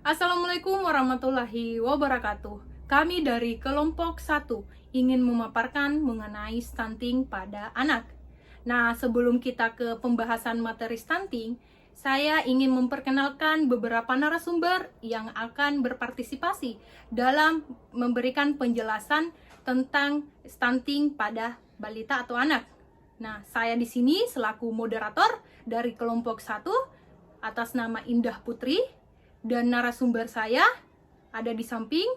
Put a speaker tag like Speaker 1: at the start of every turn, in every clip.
Speaker 1: Assalamualaikum warahmatullahi wabarakatuh. Kami dari kelompok 1 ingin memaparkan mengenai stunting pada anak. Nah, sebelum kita ke pembahasan materi stunting, saya ingin memperkenalkan beberapa narasumber yang akan berpartisipasi dalam memberikan penjelasan tentang stunting pada balita atau anak. Nah, saya di sini selaku moderator dari kelompok 1 atas nama Indah Putri. Dan narasumber saya ada di samping.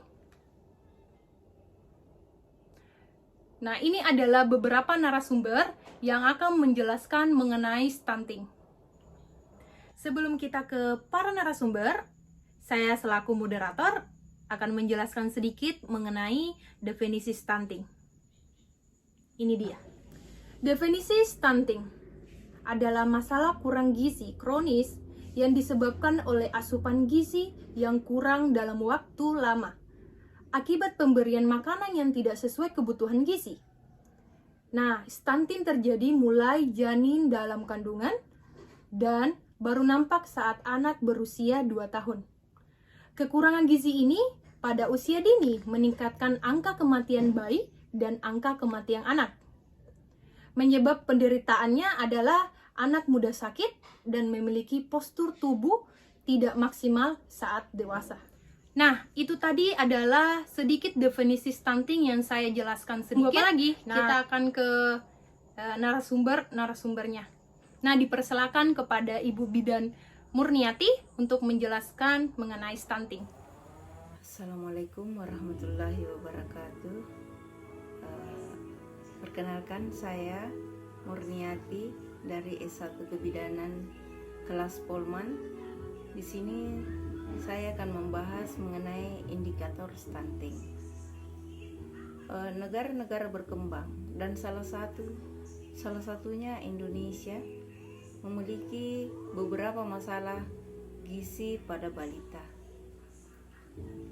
Speaker 1: Nah, ini adalah beberapa narasumber yang akan menjelaskan mengenai stunting. Sebelum kita ke para narasumber, saya selaku moderator akan menjelaskan sedikit mengenai definisi stunting. Ini dia. Definisi stunting adalah masalah kurang gizi kronis yang disebabkan oleh asupan gizi yang kurang dalam waktu lama akibat pemberian makanan yang tidak sesuai kebutuhan gizi. Nah, stunting terjadi mulai janin dalam kandungan dan baru nampak saat anak berusia 2 tahun. Kekurangan gizi ini pada usia dini meningkatkan angka kematian bayi dan angka kematian anak. Menyebab penderitaannya adalah anak muda sakit dan memiliki postur tubuh tidak maksimal saat dewasa. Nah, itu tadi adalah sedikit definisi stunting yang saya jelaskan sedikit. Apa lagi? Kita akan ke narasumbernya. Nah, dipersilakan kepada Ibu Bidan Murniati untuk menjelaskan mengenai stunting.
Speaker 2: Assalamualaikum warahmatullahi wabarakatuh. Perkenalkan, saya Murniati dari S1 Kebidanan kelas Polman. Di sini saya akan membahas mengenai indikator stunting. Negara-negara berkembang dan salah satunya Indonesia memiliki beberapa masalah gizi pada balita.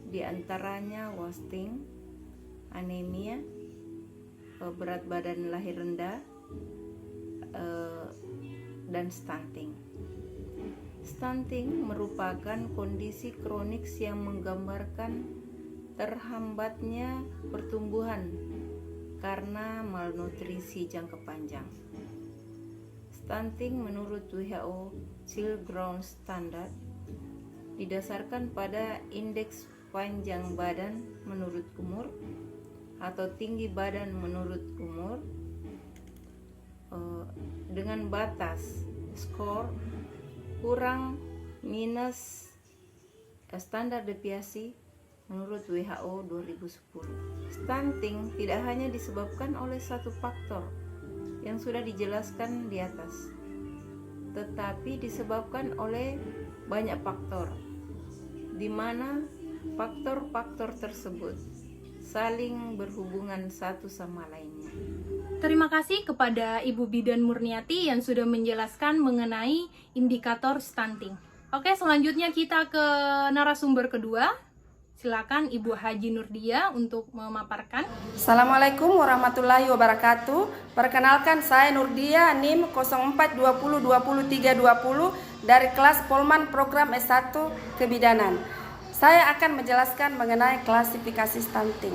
Speaker 2: Di antaranya wasting, anemia, berat badan lahir rendah, dan stunting. Stunting merupakan kondisi kronik yang menggambarkan terhambatnya pertumbuhan karena malnutrisi jangka panjang. Stunting menurut WHO Children's Standard didasarkan pada indeks panjang badan menurut umur atau tinggi badan menurut umur dengan batas skor kurang minus standar deviasi menurut WHO 2010. Stunting tidak hanya disebabkan oleh satu faktor yang sudah dijelaskan di atas, tetapi disebabkan oleh banyak faktor, di mana faktor-faktor tersebut saling berhubungan satu sama lainnya.
Speaker 1: Terima kasih kepada Ibu Bidan Murniati yang sudah menjelaskan mengenai indikator stunting. Oke, selanjutnya kita ke narasumber kedua. Silakan Ibu Haji Nurdia untuk memaparkan.
Speaker 3: Assalamualaikum warahmatullahi wabarakatuh. Perkenalkan, saya Nurdia, NIM 0420200320 dari kelas Polman program S1 Kebidanan. Saya akan menjelaskan mengenai klasifikasi stunting.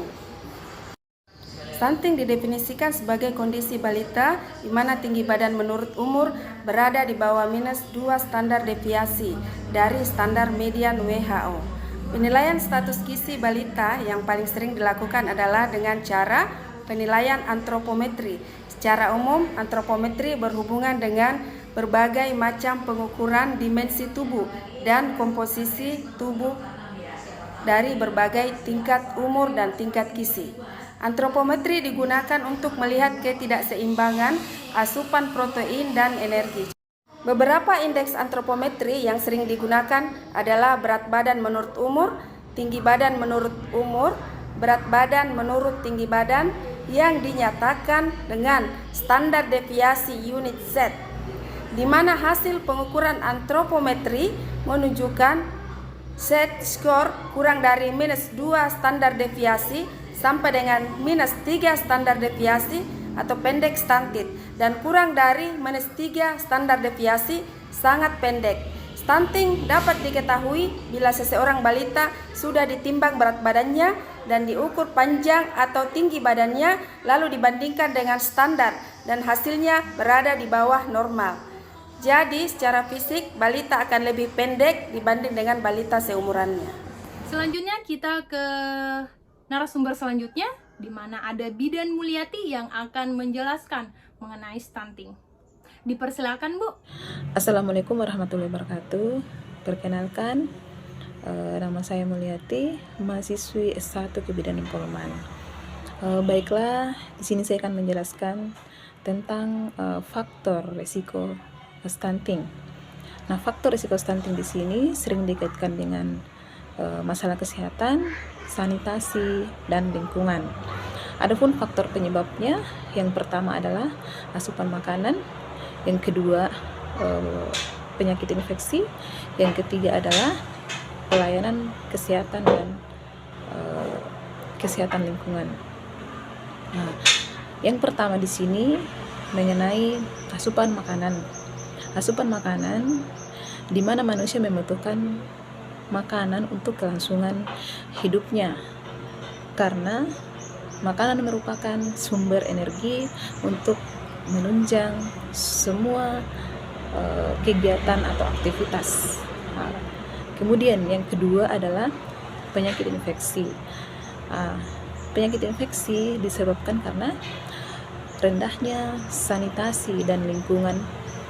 Speaker 3: Stunting didefinisikan sebagai kondisi balita di mana tinggi badan menurut umur berada di bawah minus 2 standar deviasi dari standar median WHO. Penilaian status gizi balita yang paling sering dilakukan adalah dengan cara penilaian antropometri. Secara umum, antropometri berhubungan dengan berbagai macam pengukuran dimensi tubuh dan komposisi tubuh dari berbagai tingkat umur dan tingkat gizi. Antropometri digunakan untuk melihat ketidakseimbangan asupan protein dan energi. Beberapa indeks antropometri yang sering digunakan adalah berat badan menurut umur, tinggi badan menurut umur, berat badan menurut tinggi badan yang dinyatakan dengan standar deviasi unit Z, di mana hasil pengukuran antropometri menunjukkan Z-score kurang dari minus 2 standar deviasi sampai dengan minus 3 standar deviasi atau pendek stunted dan kurang dari minus 3 standar deviasi sangat pendek. Stunting dapat diketahui bila seseorang balita sudah ditimbang berat badannya dan diukur panjang atau tinggi badannya lalu dibandingkan dengan standar dan hasilnya berada di bawah normal. Jadi secara fisik balita akan lebih pendek dibanding dengan balita seumurannya.
Speaker 1: Selanjutnya kita ke narasumber selanjutnya, di mana ada Bidan Mulyati yang akan menjelaskan mengenai stunting. Dipersilakan, Bu.
Speaker 4: Assalamualaikum warahmatullahi wabarakatuh. Perkenalkan, nama saya Mulyati, mahasiswi S1 Kebidanan Polman. Baiklah, di sini saya akan menjelaskan tentang faktor risiko stunting. Nah, faktor risiko stunting di sini sering dikaitkan dengan masalah kesehatan, sanitasi, dan lingkungan. Adapun faktor penyebabnya, yang pertama adalah asupan makanan, yang kedua penyakit infeksi, yang ketiga adalah pelayanan kesehatan dan kesehatan lingkungan. Nah, yang pertama di sini mengenai asupan makanan. Asupan makanan di mana manusia membutuhkan makanan untuk kelangsungan hidupnya, karena makanan merupakan sumber energi untuk menunjang semua kegiatan atau aktivitas. Kemudian yang kedua adalah penyakit infeksi. Penyakit infeksi disebabkan karena rendahnya sanitasi dan lingkungan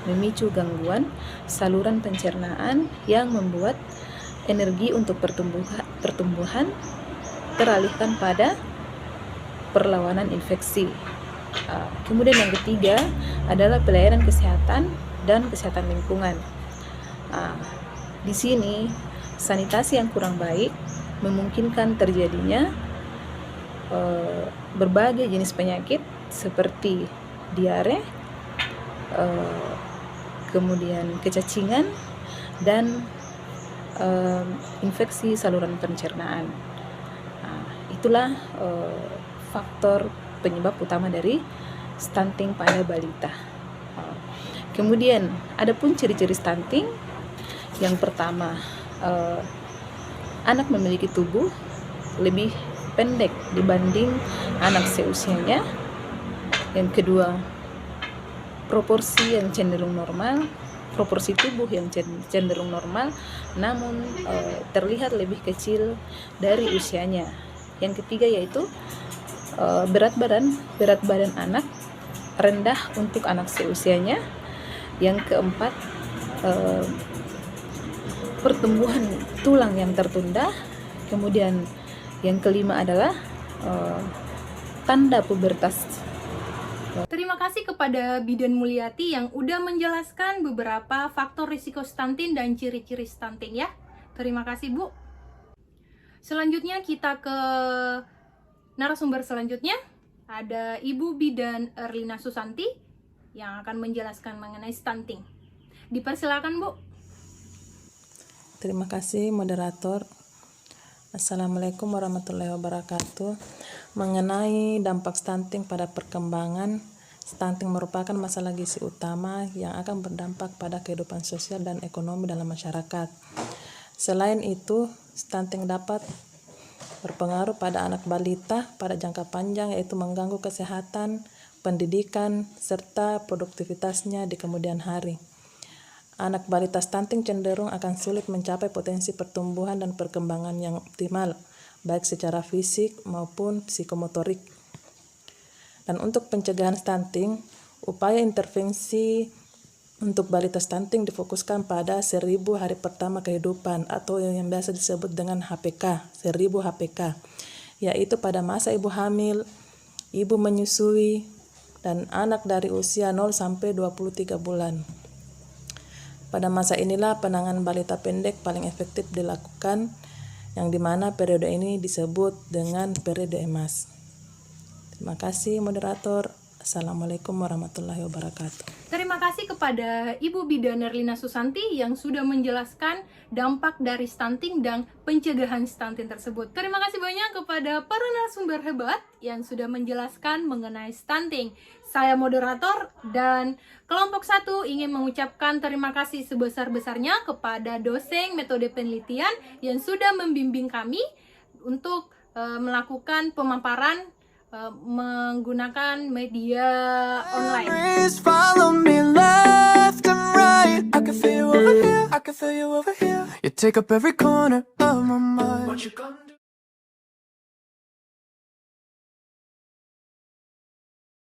Speaker 4: memicu gangguan saluran pencernaan yang membuat energi untuk pertumbuhan teralihkan pada perlawanan infeksi. Kemudian yang ketiga adalah pelayanan kesehatan dan kesehatan lingkungan. Di sini sanitasi yang kurang baik memungkinkan terjadinya berbagai jenis penyakit seperti diare, kemudian kecacingan, dan infeksi saluran pencernaan. Itulah faktor penyebab utama dari stunting pada balita. Kemudian adapun ciri-ciri stunting, yang pertama anak memiliki tubuh lebih pendek dibanding anak seusianya. Yang kedua, proporsi yang cenderung normal, proporsi tubuh yang cenderung normal, namun terlihat lebih kecil dari usianya. Yang ketiga yaitu berat badan anak rendah untuk anak seusianya. Yang keempat, pertumbuhan tulang yang tertunda. Kemudian yang kelima adalah tanda pubertas.
Speaker 1: Terima kasih kepada Bidan Mulyati yang udah menjelaskan beberapa faktor risiko stunting dan ciri-ciri stunting ya. Terima kasih, Bu. Selanjutnya kita ke narasumber selanjutnya, ada Ibu Bidan Erlina Susanti yang akan menjelaskan mengenai stunting. Dipersilakan, Bu.
Speaker 4: Terima kasih moderator. Assalamualaikum warahmatullahi wabarakatuh. Mengenai dampak stunting pada perkembangan, stunting merupakan masalah gizi utama yang akan berdampak pada kehidupan sosial dan ekonomi dalam masyarakat. Selain itu, stunting dapat berpengaruh pada anak balita pada jangka panjang, yaitu mengganggu kesehatan, pendidikan, serta produktivitasnya di kemudian hari. Anak balita stunting cenderung akan sulit mencapai potensi pertumbuhan dan perkembangan yang optimal, baik secara fisik maupun psikomotorik. Dan untuk pencegahan stunting, upaya intervensi untuk balita stunting difokuskan pada 1000 hari pertama kehidupan atau yang biasa disebut dengan HPK, 1000 HPK, yaitu pada masa ibu hamil, ibu menyusui, dan anak dari usia 0 sampai 23 bulan. Pada masa inilah penanganan balita pendek paling efektif dilakukan, yang dimana periode ini disebut dengan periode emas. Terima kasih moderator. Assalamualaikum warahmatullahi wabarakatuh.
Speaker 1: Terima kasih kepada Ibu Bidan Erlina Susanti yang sudah menjelaskan dampak dari stunting dan pencegahan stunting tersebut. Terima kasih banyak kepada para narasumber hebat yang sudah menjelaskan mengenai stunting. Saya moderator dan kelompok 1 ingin mengucapkan terima kasih sebesar-besarnya kepada dosen metode penelitian yang sudah membimbing kami untuk melakukan pemaparan menggunakan media online.
Speaker 5: Please follow me left and right. I can feel you over here, I can feel you over here. You take up every corner of my mind. What you gonna do?